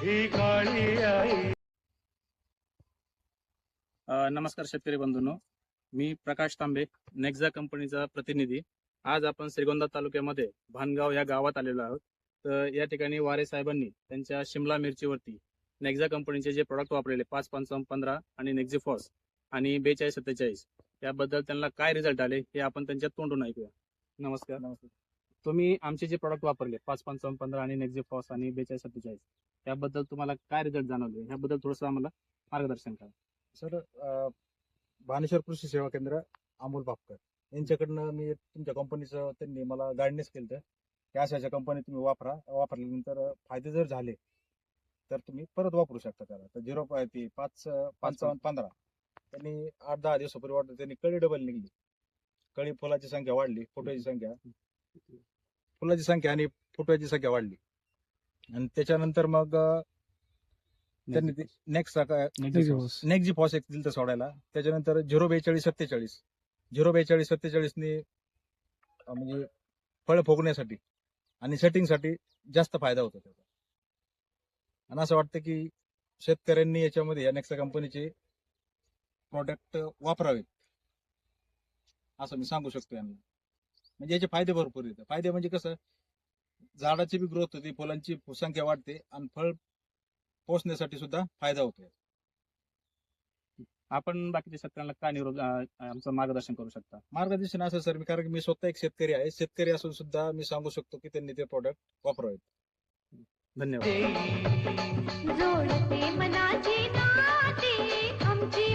ही काळी आई. नमस्कार शेतकरी बंधूंनो, मी प्रकाश तांबे, नेक्झा कंपनीचा प्रतिनिधी. आज आपण श्रीगोंदा तालुक्यामध्ये भानगाव या गावात आलेलो आहोत. तर या ठिकाणी वारे साहेबांनी त्यांच्या शिमला मिरचीवरती नेक्झा कंपनीचे जे प्रोडक्ट वापरलेले 5-5-15 आणि नेक्झिफॉस आणि 42-47 याबद्दल त्यांना काय रिझल्ट आले हे आपण त्यांच्या तोंडून ऐकूया. नमस्कार. तुम्ही आमचे जे प्रोडक्ट वापरले 5-5-15 आणि नेक्झिफॉस आणि 42-47 याबद्दल तुम्हाला काय रिझल्ट जाणवले ह्याबद्दल थोडंसं आम्हाला मार्गदर्शन करा. सर, भानेश्वर कृषी सेवा केंद्र अमोल बापकर यांच्याकडनं मी तुमच्या कंपनीचं त्यांनी मला गायडन्स केलं होतं की अशा कंपनी तुम्ही वापरल्यानंतर फायदे जर झाले तर तुम्ही परत वापरू शकता त्याला. तर 5-5-15 त्यांनी 8-10 दिवसापूर्वी वाटतं त्यांनी कळी डबल निघली. कळी फुलाची संख्या वाढली, फुलाची संख्या आणि फुटव्याची संख्या वाढली. आणि त्याच्यानंतर मग त्यांनी नेक्झिफॉस एक दिलं सोडायला. त्याच्यानंतर 042-47 ने म्हणजे फळ फुगण्यासाठी आणि सेटिंगसाठी जास्त फायदा होतो त्याचा. आणि असं वाटतं की शेतकऱ्यांनी याच्यामध्ये या नेक्सा कंपनीचे प्रोडक्ट वापरावेत असं मी सांगू शकतो यांना. म्हणजे याचे फायदे भरपूर येतात. फायदे म्हणजे कसं, झाडाची बी ग्रोथ होती, फुलांची संख्या वाढते आणि फळ पोचण्यासाठी सुद्धा फायदा होतो. आपण बाकीच्या शेतकऱ्यांना काय निरोप आमचं मार्गदर्शन करू शकता? मार्गदर्शन असं सर, कारण की मी स्वतः एक शेतकरी आहे. शेतकरी असून सुद्धा मी सांगू शकतो की त्यांनी ते प्रोडक्ट वापरावेत. धन्यवाद. जोडते मनाची नाती आमची